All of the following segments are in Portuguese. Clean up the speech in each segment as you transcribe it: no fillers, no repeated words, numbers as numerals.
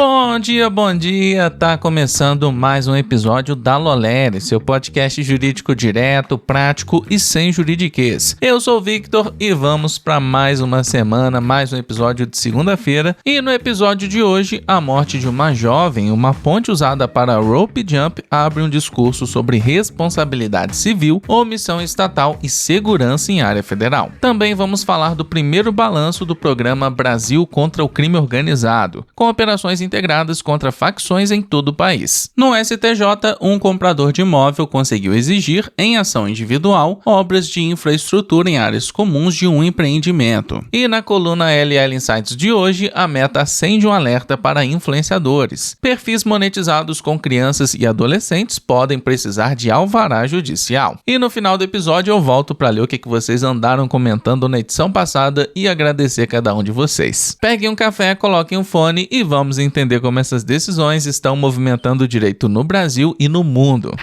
Bom dia, tá começando mais um episódio da Lolere, seu podcast jurídico direto, prático e sem juridiquês. Eu sou o Victor e vamos para mais uma semana, mais um episódio de segunda-feira. E no episódio de hoje, a morte de uma jovem, uma ponte usada para rope jump, abre um discurso sobre responsabilidade civil, omissão estatal e segurança em área federal. Também vamos falar do primeiro balanço do programa Brasil contra o Crime Organizado, com operações integradas contra facções em todo o país. No STJ, um comprador de imóvel conseguiu exigir, em ação individual, obras de infraestrutura em áreas comuns de um empreendimento. E na coluna LL Insights de hoje, a Meta acende um alerta para influenciadores. Perfis monetizados com crianças e adolescentes podem precisar de alvará judicial. E no final do episódio eu volto para ler o que vocês andaram comentando na edição passada e agradecer cada um de vocês. Peguem um café, coloquem um fone e vamos entender como essas decisões estão movimentando o direito no Brasil e no mundo.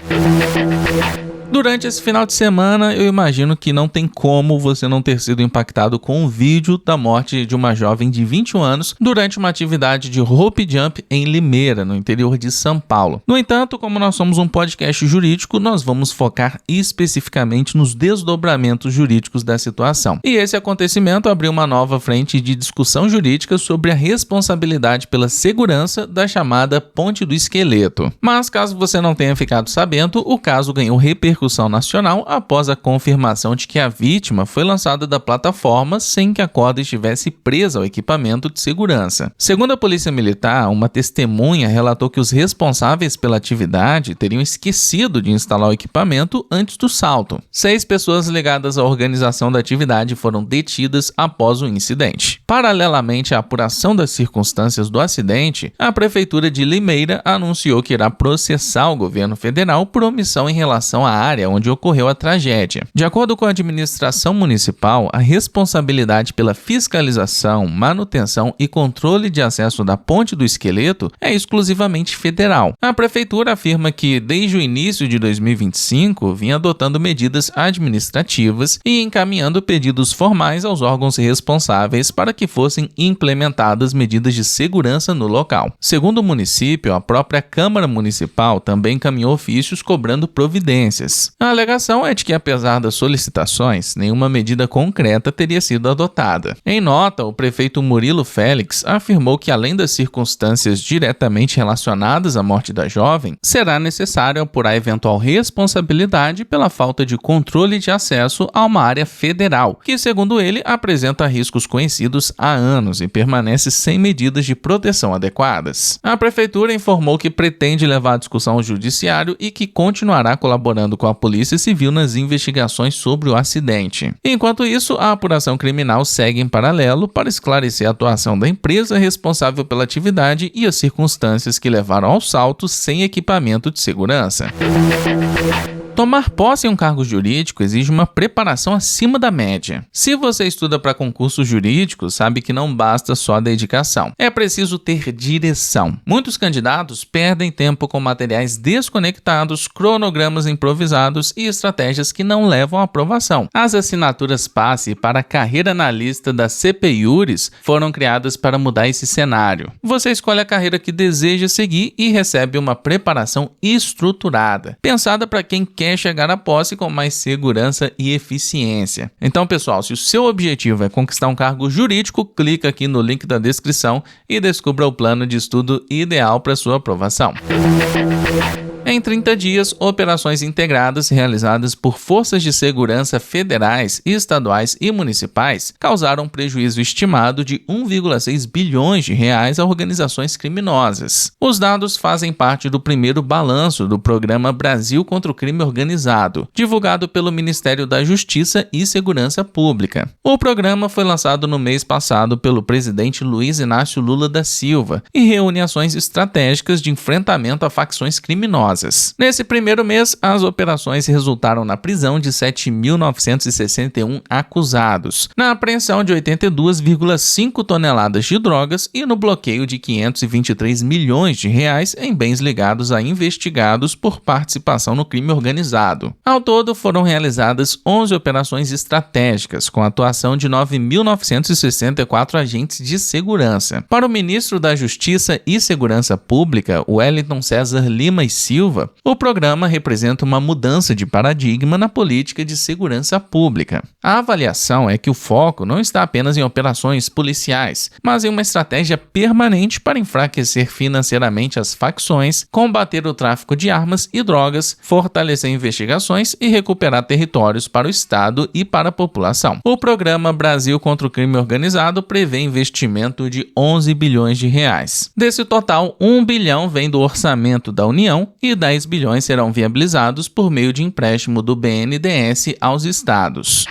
Durante esse final de semana, eu imagino que não tem como você não ter sido impactado com um vídeo da morte de uma jovem de 21 anos durante uma atividade de rope jump em Limeira, no interior de São Paulo. No entanto, como nós somos um podcast jurídico, nós vamos focar especificamente nos desdobramentos jurídicos da situação. E esse acontecimento abriu uma nova frente de discussão jurídica sobre a responsabilidade pela segurança da chamada Ponte do Esqueleto. Mas caso você não tenha ficado sabendo, o caso ganhou repercussão nacional após a confirmação de que a vítima foi lançada da plataforma sem que a corda estivesse presa ao equipamento de segurança. Segundo a Polícia Militar, uma testemunha relatou que os responsáveis pela atividade teriam esquecido de instalar o equipamento antes do salto. 6 pessoas ligadas à organização da atividade foram detidas após o incidente. Paralelamente à apuração das circunstâncias do acidente, a Prefeitura de Limeira anunciou que irá processar o governo federal por omissão em relação à área onde ocorreu a tragédia. De acordo com a administração municipal, a responsabilidade pela fiscalização, manutenção e controle de acesso da Ponte do Esqueleto é exclusivamente federal. A prefeitura afirma que, desde o início de 2025, vinha adotando medidas administrativas e encaminhando pedidos formais aos órgãos responsáveis para que fossem implementadas medidas de segurança no local. Segundo o município, a própria Câmara Municipal também encaminhou ofícios cobrando providências. A alegação é de que, apesar das solicitações, nenhuma medida concreta teria sido adotada. Em nota, o prefeito Murilo Félix afirmou que, além das circunstâncias diretamente relacionadas à morte da jovem, será necessário apurar eventual responsabilidade pela falta de controle de acesso a uma área federal, que, segundo ele, apresenta riscos conhecidos há anos e permanece sem medidas de proteção adequadas. A prefeitura informou que pretende levar a discussão ao judiciário e que continuará colaborando com a Polícia Civil nas investigações sobre o acidente. Enquanto isso, a apuração criminal segue em paralelo para esclarecer a atuação da empresa responsável pela atividade e as circunstâncias que levaram ao salto sem equipamento de segurança. Tomar posse em um cargo jurídico exige uma preparação acima da média. Se você estuda para concursos jurídicos, sabe que não basta só a dedicação. É preciso ter direção. Muitos candidatos perdem tempo com materiais desconectados, cronogramas improvisados e estratégias que não levam à aprovação. As assinaturas passe para a carreira analista da CPIURES foram criadas para mudar esse cenário. Você escolhe a carreira que deseja seguir e recebe uma preparação estruturada, pensada para quem quer chegar à posse com mais segurança e eficiência. Então, pessoal, se o seu objetivo é conquistar um cargo jurídico, clica aqui no link da descrição e descubra o plano de estudo ideal para sua aprovação. Em 30 dias, operações integradas realizadas por forças de segurança federais, estaduais e municipais causaram um prejuízo estimado de 1,6 bilhões de reais a organizações criminosas. Os dados fazem parte do primeiro balanço do programa Brasil contra o Crime Organizado, divulgado pelo Ministério da Justiça e Segurança Pública. O programa foi lançado no mês passado pelo presidente Luiz Inácio Lula da Silva e reúne ações estratégicas de enfrentamento a facções criminosas. criminosas. Nesse primeiro mês, as operações resultaram na prisão de 7.961 acusados, na apreensão de 82,5 toneladas de drogas e no bloqueio de 523 milhões de reais em bens ligados a investigados por participação no crime organizado. Ao todo, foram realizadas 11 operações estratégicas, com a atuação de 9.964 agentes de segurança. Para o ministro da Justiça e Segurança Pública, Wellington César Lima e Silva, o programa representa uma mudança de paradigma na política de segurança pública. A avaliação é que o foco não está apenas em operações policiais, mas em uma estratégia permanente para enfraquecer financeiramente as facções, combater o tráfico de armas e drogas, fortalecer investigações e recuperar territórios para o Estado e para a população. O programa Brasil contra o Crime Organizado prevê investimento de 11 bilhões de reais. Desse total, 1 bilhão vem do orçamento da União e 10 bilhões serão viabilizados por meio de empréstimo do BNDES aos estados.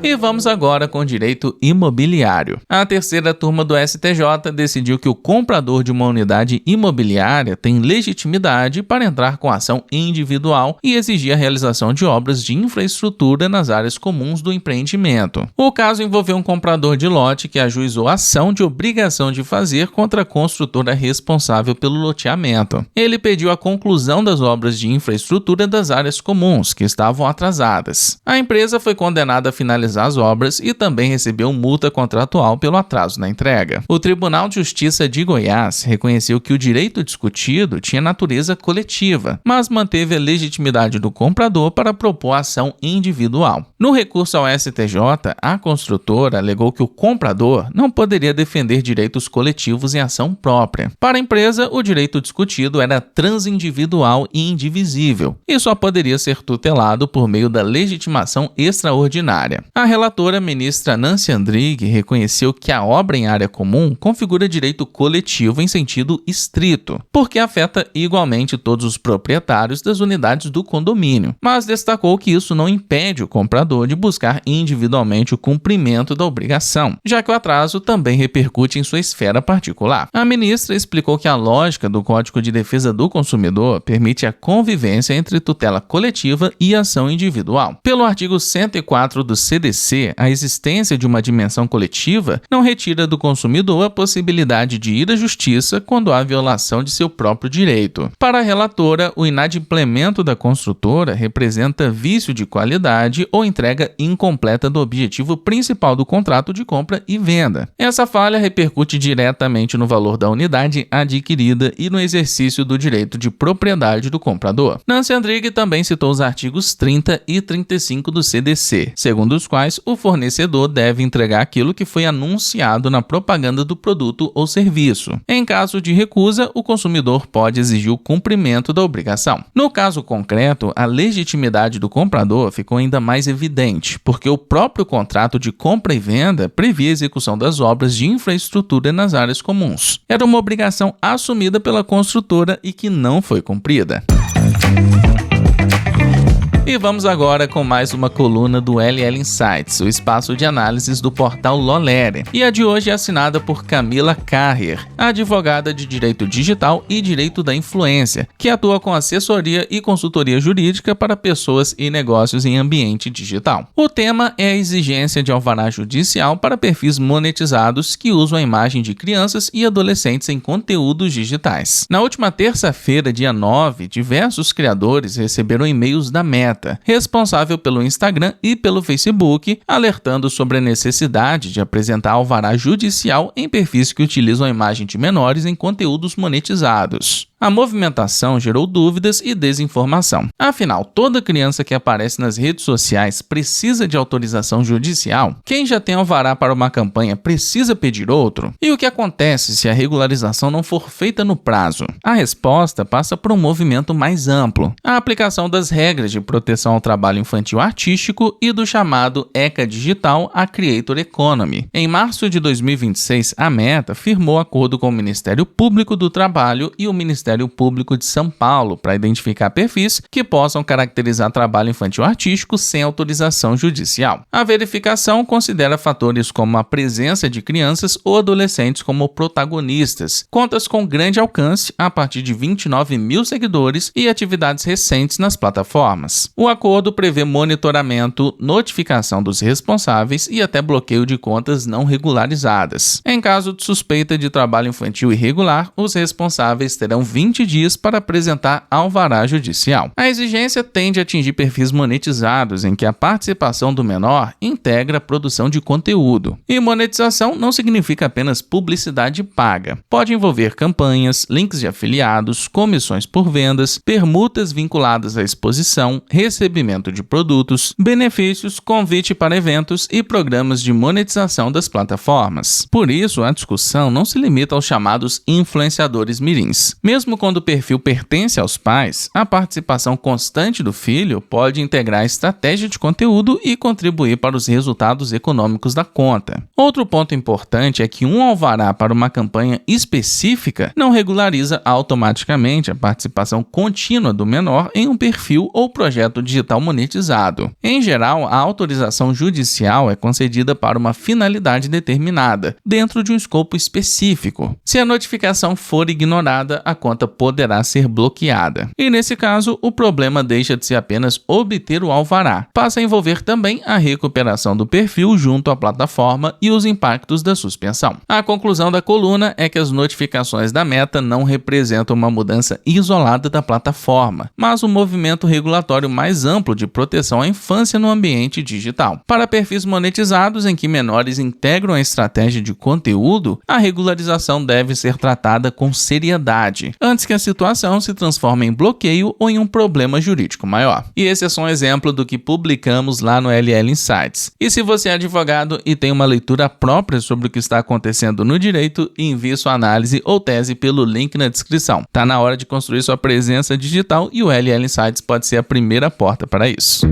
E vamos agora com o direito imobiliário. A terceira turma do STJ decidiu que o comprador de uma unidade imobiliária tem legitimidade para entrar com ação individual e exigir a realização de obras de infraestrutura nas áreas comuns do empreendimento. O caso envolveu um comprador de lote que ajuizou ação de obrigação de fazer contra a construtora responsável pelo loteamento. Ele pediu a conclusão das obras de infraestrutura das áreas comuns, que estavam atrasadas. A empresa foi condenada a finalizar as obras e também recebeu multa contratual pelo atraso na entrega. O Tribunal de Justiça de Goiás reconheceu que o direito discutido tinha natureza coletiva, mas manteve a legitimidade do comprador para propor ação individual. No recurso ao STJ, a construtora alegou que o comprador não poderia defender direitos coletivos em ação própria. Para a empresa, o direito discutido era transindividual e indivisível, e só poderia ser tutelado por meio da legitimação extraordinária. A relatora, ministra Nancy Andrighi, reconheceu que a obra em área comum configura direito coletivo em sentido estrito, porque afeta igualmente todos os proprietários das unidades do condomínio, mas destacou que isso não impede o comprador de buscar individualmente o cumprimento da obrigação, já que o atraso também repercute em sua esfera particular. A ministra explicou que a lógica do Código de Defesa do Consumidor permite a convivência entre tutela coletiva e ação individual. Pelo artigo 104 do CDC, a existência de uma dimensão coletiva não retira do consumidor a possibilidade de ir à justiça quando há violação de seu próprio direito. Para a relatora, o inadimplemento da construtora representa vício de qualidade ou entrega incompleta do objetivo principal do contrato de compra e venda. Essa falha repercute diretamente no valor da unidade adquirida e no exercício do direito de propriedade do comprador. Nancy Andrighi também citou os artigos 30 e 35 do CDC, segundo os quais o fornecedor deve entregar aquilo que foi anunciado na propaganda do produto ou serviço. Em caso de recusa, o consumidor pode exigir o cumprimento da obrigação. No caso concreto, a legitimidade do comprador ficou ainda mais evidente, porque o próprio contrato de compra e venda previa a execução das obras de infraestrutura nas áreas comuns. Era uma obrigação assumida pela construtora e que não foi cumprida. E vamos agora com mais uma coluna do LL Insights, o espaço de análises do portal Lolere. E a de hoje é assinada por Camila Carrier, advogada de direito digital e direito da influência, que atua com assessoria e consultoria jurídica para pessoas e negócios em ambiente digital. O tema é a exigência de alvará judicial para perfis monetizados que usam a imagem de crianças e adolescentes em conteúdos digitais. Na última terça-feira, dia 9, diversos criadores receberam e-mails da Meta, responsável pelo Instagram e pelo Facebook, alertando sobre a necessidade de apresentar alvará judicial em perfis que utilizam a imagem de menores em conteúdos monetizados. A movimentação gerou dúvidas e desinformação. Afinal, toda criança que aparece nas redes sociais precisa de autorização judicial? Quem já tem alvará para uma campanha precisa pedir outro? E o que acontece se a regularização não for feita no prazo? A resposta passa por um movimento mais amplo: a aplicação das regras de proteção ao trabalho infantil artístico e do chamado ECA Digital a Creator Economy. Em março de 2026, a Meta firmou acordo com o Ministério Público do Trabalho e o Ministério Ministério Público de São Paulo para identificar perfis que possam caracterizar trabalho infantil artístico sem autorização judicial. A verificação considera fatores como a presença de crianças ou adolescentes como protagonistas, contas com grande alcance a partir de 29 mil seguidores e atividades recentes nas plataformas. O acordo prevê monitoramento, notificação dos responsáveis e até bloqueio de contas não regularizadas. Em caso de suspeita de trabalho infantil irregular, os responsáveis terão 20 dias para apresentar alvará judicial. A exigência tende a atingir perfis monetizados em que a participação do menor integra a produção de conteúdo. E monetização não significa apenas publicidade paga. Pode envolver campanhas, links de afiliados, comissões por vendas, permutas vinculadas à exposição, recebimento de produtos, benefícios, convite para eventos e programas de monetização das plataformas. Por isso, a discussão não se limita aos chamados influenciadores mirins. Mesmo quando o perfil pertence aos pais, a participação constante do filho pode integrar a estratégia de conteúdo e contribuir para os resultados econômicos da conta. Outro ponto importante é que um alvará para uma campanha específica não regulariza automaticamente a participação contínua do menor em um perfil ou projeto digital monetizado. Em geral, a autorização judicial é concedida para uma finalidade determinada, dentro de um escopo específico. Se a notificação for ignorada, a conta poderá ser bloqueada. E nesse caso, o problema deixa de ser apenas obter o alvará, passa a envolver também a recuperação do perfil junto à plataforma e os impactos da suspensão. A conclusão da coluna é que as notificações da Meta não representam uma mudança isolada da plataforma, mas um movimento regulatório mais amplo de proteção à infância no ambiente digital. Para perfis monetizados em que menores integram a estratégia de conteúdo, a regularização deve ser tratada com seriedade, antes que a situação se transforme em bloqueio ou em um problema jurídico maior. E esse é só um exemplo do que publicamos lá no LL Insights. E se você é advogado e tem uma leitura própria sobre o que está acontecendo no direito, envie sua análise ou tese pelo link na descrição. Tá na hora de construir sua presença digital e o LL Insights pode ser a primeira porta para isso.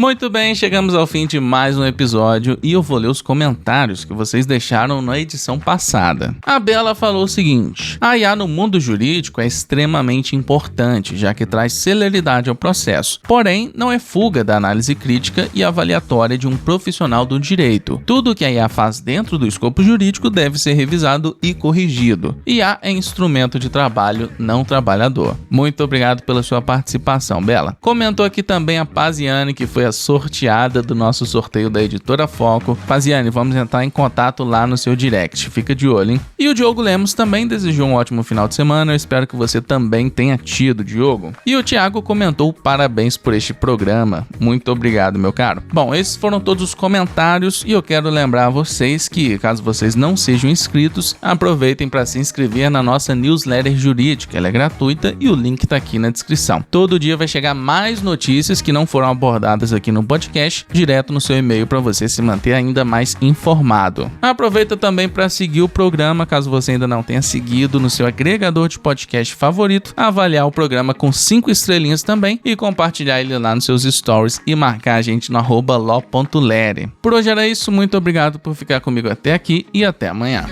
Muito bem, chegamos ao fim de mais um episódio e eu vou ler os comentários que vocês deixaram na edição passada. A Bela falou o seguinte: a IA no mundo jurídico é extremamente importante, já que traz celeridade ao processo, porém não é fuga da análise crítica e avaliatória de um profissional do direito. Tudo que a IA faz dentro do escopo jurídico deve ser revisado e corrigido. IA é instrumento de trabalho, não trabalhador. Muito obrigado pela sua participação, Bela. Comentou aqui também a Paziane, que foi a sorteada do nosso sorteio da Editora Foco. Paziane, vamos entrar em contato lá no seu direct, fica de olho, hein? E o Diogo Lemos também desejou um ótimo final de semana, eu espero que você também tenha tido, Diogo. E o Thiago comentou: parabéns por este programa, muito obrigado, meu caro. Bom, esses foram todos os comentários e eu quero lembrar a vocês que, caso vocês não sejam inscritos, aproveitem para se inscrever na nossa newsletter jurídica, ela é gratuita e o link tá aqui na descrição. Todo dia vai chegar mais notícias que não foram abordadas aqui no podcast, direto no seu e-mail para você se manter ainda mais informado. Aproveita também para seguir o programa, caso você ainda não tenha seguido no seu agregador de podcast favorito, avaliar o programa com 5 estrelinhas também e compartilhar ele lá nos seus stories e marcar a gente no @lo.lere. Por hoje era isso, muito obrigado por ficar comigo até aqui e até amanhã.